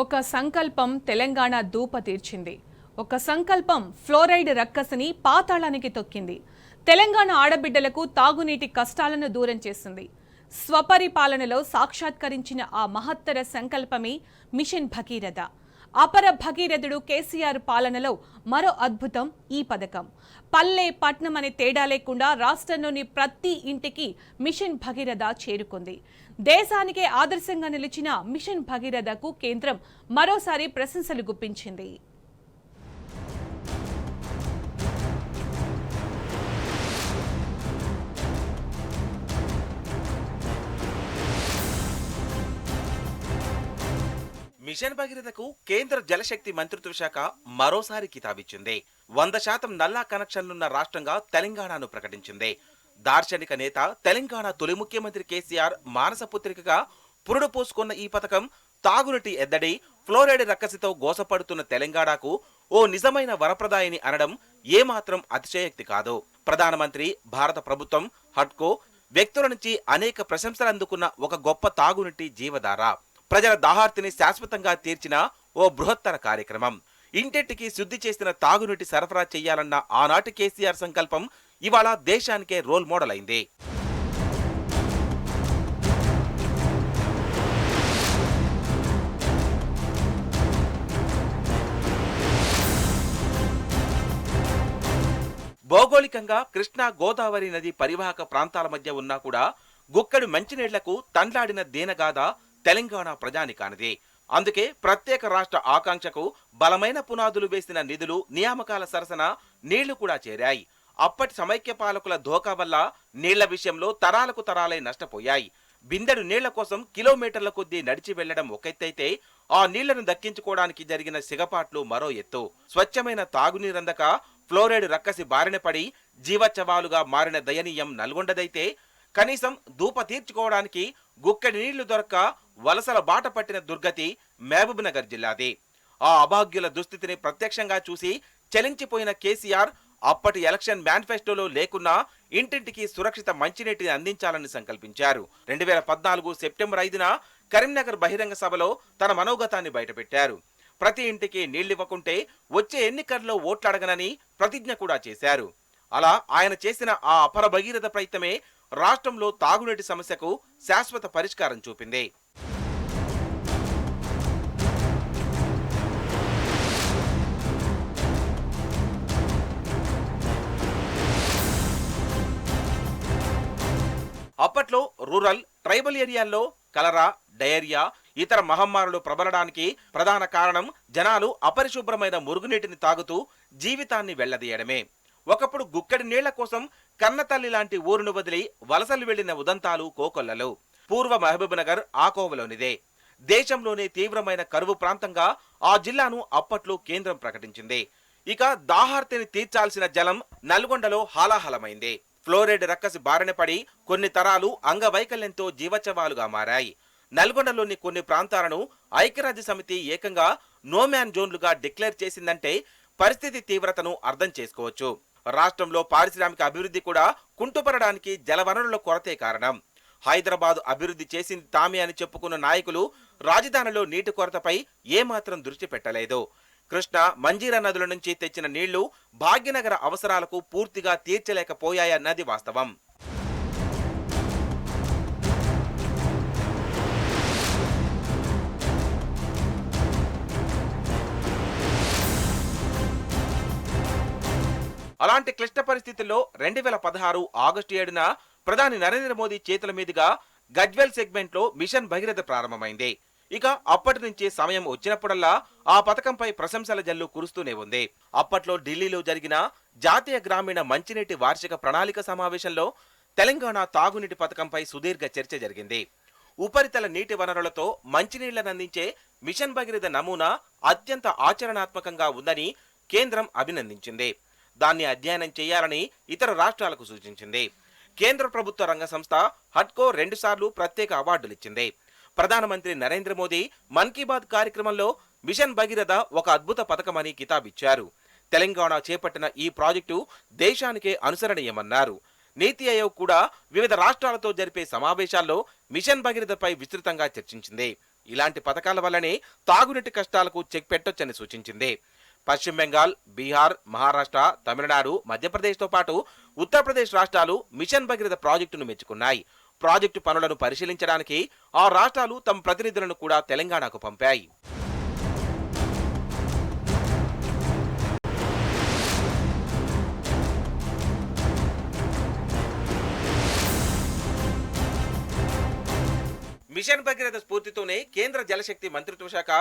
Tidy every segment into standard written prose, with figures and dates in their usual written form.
ఒక సంకల్పం తెలంగాణ దూప తీర్చింది. ఒక సంకల్పం ఫ్లోరైడ్ రక్కసిని పాతాళానికి తొక్కింది. తెలంగాణ ఆడబిడ్డలకు తాగునీటి కష్టాలను దూరం చేసింది. స్వపరిపాలనలో సాక్షాత్కరించిన ఆ మహత్తర సంకల్పమే మిషన్ భగీరథ. అపర భగీరథుడు కేసీఆర్ పాలనలో మరో అద్భుతం ఈ పథకం. పల్లె పట్నం అనే తేడా లేకుండా రాష్ట్రంలోని ప్రతి ఇంటికి మిషన్ భగీరథ చేరుకుంది. దేశానికే ఆదర్శంగా నిలిచిన మిషన్ భగీరథకు కేంద్రం మరోసారి ప్రశంసలు గుప్పించింది. మిషన్ భగీరథకు కేంద్ర జలశక్తి మంత్రిత్వ శాఖ మరోసారి కితాబిచ్చింది. 100% నల్లా కనెక్షన్లున్న రాష్ట్రంగా తెలంగాణను ప్రకటించింది. దార్శనిక నేత, తెలంగాణ తొలి ముఖ్యమంత్రి కేసీఆర్ మానస పుత్రికగా పురుడు పోసుకున్న ఈ పథకం తాగునీటి ఎద్దడి, ఫ్లోరైడ్ రక్కసితో గోసపడుతున్న తెలంగాణకు ఓ నిజమైన వరప్రదాయిని అనడం ఏమాత్రం అతిశయోక్తి కాదు. ప్రధానమంత్రి, భారత ప్రభుత్వం, హడ్కో వ్యక్తుల నుంచి అనేక ప్రశంసలు అందుకున్న ఒక గొప్ప తాగునీటి జీవధార, ప్రజల దాహార్తిని శాశ్వతంగా తీర్చిన ఓ బృహత్తర కార్యక్రమం. ఇంటింటికి శుద్ధి చేసిన తాగునీటి సరఫరా చేయాలన్న ఆనాటి కేసీఆర్ సంకల్పం ఇవాళ దేశానికే రోల్ మోడల్ అయింది. భౌగోళికంగా కృష్ణా, గోదావరి నది పరివాహక ప్రాంతాల మధ్య ఉన్నా కూడా గుక్కడి మంచినీళ్లకు తండ్లాడిన దీనగాథ తెలంగాణ ప్రజానికానిది. అందుకే ప్రత్యేక రాష్ట్ర ఆకాంక్షకు బలమైన పునాదులు వేసిన నిధులు, నియామకాల సరసన నీళ్లు కూడా చేరాయి. అప్పటి సమైక్య పాలకుల ధోకా వల్ల నీళ్ల విషయంలో తరాలకు తరాలై నష్టపోయాయి. బిందెడు నీళ్ల కోసం కిలోమీటర్ల కొద్దీ నడిచి వెళ్లడం ఒక ఎత్తైతే, ఆ నీళ్లను దక్కించుకోవడానికి జరిగిన సిగపాట్లు మరో ఎత్తు. స్వచ్ఛమైన తాగునీరందక ఫ్లోరైడ్ రక్కసి బారిన పడి జీవచ్చవాలుగా మారిన దయనీయం నల్గొండదైతే, కనీసం దూప తీర్చుకోవడానికి గుక్కడి నీళ్లు దొరక్క వలసల బాట పట్టిన దుర్గతి మహబూబ్ నగర్ జిల్లాది. ఆ అభాగ్యుల దుస్థితిని ప్రత్యక్షంగా చూసి చలించిపోయిన కేసీఆర్ అప్పటి ఎలక్షన్ మేనిఫెస్టోలో లేకున్నా ఇంటింటికి సురక్షిత మంచినీటిని అందించాలని సంకల్పించారు. 2014 సెప్టెంబర్ 5న కరీంనగర్ బహిరంగ సభలో తన మనోగతాన్ని బయటపెట్టారు. ప్రతి ఇంటికి నీళ్లివ్వకుంటే వచ్చే ఎన్నికల్లో ఓట్లడగనని ప్రతిజ్ఞ కూడా చేశారు. అలా ఆయన చేసిన ఆ అపర భగీరథ ప్రయత్నమే రాష్ట్రంలో తాగునీటి సమస్యకు శాశ్వత పరిష్కారం చూపింది. అప్పట్లో రూరల్, ట్రైబల్ ఏరియాల్లో కలరా, డయేరియా, ఇతర మహమ్మారులు ప్రబలడానికి ప్రధాన కారణం జనాలు అపరిశుభ్రమైన మురుగునీటిని తాగుతూ జీవితాన్ని వెళ్లదీయడమే. ఒకప్పుడు గుక్కడి నీళ్ల కోసం కన్నతల్లి లాంటి ఊరును వదిలి వలసలు వెళ్లిన ఉదంతాలు కోకొల్లలు. పూర్వ మహబూబ్ నగర్ ఆ కోవలోనిదే. దేశంలోనే తీవ్రమైన కరువు ప్రాంతంగా ఆ జిల్లాను అప్పట్లో కేంద్రం ప్రకటించింది. ఇక దాహార్తిని తీర్చాల్సిన జలం నల్గొండలో హాలాహలమైంది. ఫ్లోరైడ్ రక్కసి బారిన పడి కొన్ని తరాలు అంగవైకల్యంతో జీవచ్చవాలుగా మారాయి. నల్గొండలోని కొన్ని ప్రాంతాలను ఐక్యరాజ్య సమితి ఏకంగా నోమ్యాన్ జోన్లుగా డిక్లేర్ చేసిందంటే పరిస్థితి తీవ్రతను అర్థం చేసుకోవచ్చు. రాష్ట్రంలో పారిశ్రామిక అభివృద్ధి కూడా కుంటుపడడానికి జలవనరుల కొరతే కారణం. హైదరాబాద్ అభివృద్ధి చేసింది తామే అని చెప్పుకున్న నాయకులు రాజధానిలో నీటి కొరతపై ఏమాత్రం దృష్టి పెట్టలేదు. కృష్ణా, మంజీరా నదుల నుంచి తెచ్చిన నీళ్లు భాగ్యనగర అవసరాలకు పూర్తిగా తీర్చలేకపోయాయన్నది వాస్తవం. అలాంటి క్లిష్ట పరిస్థితుల్లో 2016 ఆగస్టు 7న ప్రధాని నరేంద్ర మోదీ చేతుల మీదుగా గజ్వెల్ సెగ్మెంట్ లో మిషన్ భగీరథ ప్రారంభమైంది. ఇక అప్పటి నుంచి సమయం వచ్చినప్పుడల్లా ఆ పథకంపై ప్రశంసల జల్లు కురుస్తూనే ఉంది. అప్పట్లో ఢిల్లీలో జరిగిన జాతీయ గ్రామీణ మంచినీటి వార్షిక ప్రణాళిక సమావేశంలో తెలంగాణ తాగునీటి పథకంపై సుదీర్ఘ చర్చ జరిగింది. ఉపరితల నీటి వనరులతో మంచినీళ్లను అందించే మిషన్ భగీరథ నమూనా అత్యంత ఆచరణాత్మకంగా ఉందని కేంద్రం అభినందించింది. దాన్ని అధ్యయనం చేయాలని ఇతర రాష్ట్రాలకు సూచించింది. కేంద్ర ప్రభుత్వ రంగ సంస్థ హడ్కో 2 సార్లు ప్రత్యేక అవార్డులిచ్చింది. ప్రధానమంత్రి నరేంద్ర మోదీ మన్ కీ బాత్ కార్యక్రమంలో మిషన్ భగీరథ ఒక అద్భుత పథకమని కితాబిచ్చారు. తెలంగాణ చేపట్టిన ఈ ప్రాజెక్టు దేశానికే అనుసరణీయమన్నారు. నీతి ఆయోగ్ కూడా వివిధ రాష్ట్రాలతో జరిపే సమావేశాల్లో మిషన్ భగీరథపై విస్తృతంగా చర్చించింది. ఇలాంటి పథకాల వల్లనే తాగునీటి కష్టాలకు చెక్ పెట్టొచ్చని సూచించింది. పశ్చిమ బెంగాల్, బీహార్, మహారాష్ట్ర, తమిళనాడు, మధ్యప్రదేశ్తో పాటు ఉత్తరప్రదేశ్ రాష్ట్రాలు మిషన్ భగీరథ ప్రాజెక్టును మెచ్చుకున్నాయి. ప్రాజెక్టు పనులను పరిశీలించడానికి ఆ రాష్ట్రాలు తమ ప్రతినిధులను కూడా తెలంగాణకు పంపాయి. మిషన్ భగీరథ స్ఫూర్తితోనే కేంద్ర జలశక్తి మంత్రిత్వ శాఖ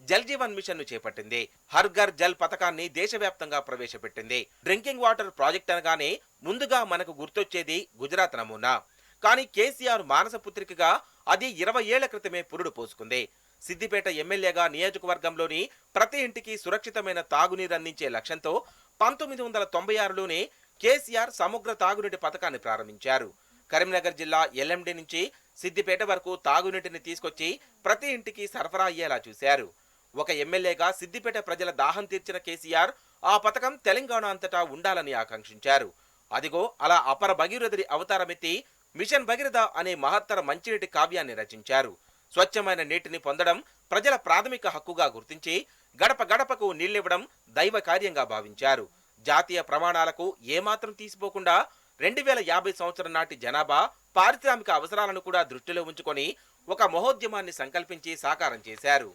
జల్ జీవన్ మిషన్ ను చేపట్టింది. హర్ ఘర్ జల్ పథకాన్ని దేశవ్యాప్తంగా ప్రవేశపెట్టింది. డ్రింకింగ్ వాటర్ ప్రాజెక్ట్ అనగానే ముందుగా మనకు గుర్తొచ్చేది గుజరాత్ నమూనా. కానీ కేసీఆర్ మానస పుత్రికగా అది 20 ఏళ్ల క్రితమే పురుడు పోసుకుంది. సిద్దిపేట ఎమ్మెల్యేగా నియోజకవర్గంలోని ప్రతి ఇంటికి సురక్షితమైన తాగునీరు అందించే లక్ష్యంతో 1996లోనే కేసీఆర్ సమగ్ర తాగునీటి పథకాన్ని ప్రారంభించారు. కరీంనగర్ జిల్లా ఎల్ఎండి నుంచి సిద్దిపేట వరకు తాగునీటిని తీసుకొచ్చి ప్రతి ఇంటికి సరఫరా అయ్యేలా చూశారు. ఒక ఎమ్మెల్యేగా సిద్దిపేట ప్రజల దాహం తీర్చిన కేసీఆర్ ఆ పథకం తెలంగాణ అంతటా ఉండాలని ఆకాంక్షించారు. అదిగో అలా అపర భగీరథుడి అవతారమెత్తి మిషన్ భగీరథ అనే మహత్తర మంచినీటి కావ్యాన్ని రచించారు. స్వచ్ఛమైన నీటిని పొందడం ప్రజల ప్రాథమిక హక్కుగా గుర్తించి గడప గడపకు నీళ్లివ్వడం దైవ కార్యంగా భావించారు. జాతీయ ప్రమాణాలకు ఏమాత్రం తీసిపోకుండా 2050 సంవత్సరం నాటి జనాభా, పారిశ్రామిక అవసరాలను కూడా దృష్టిలో ఉంచుకొని ఒక మహోద్యమాన్ని సంకల్పించి సాకారం చేశారు.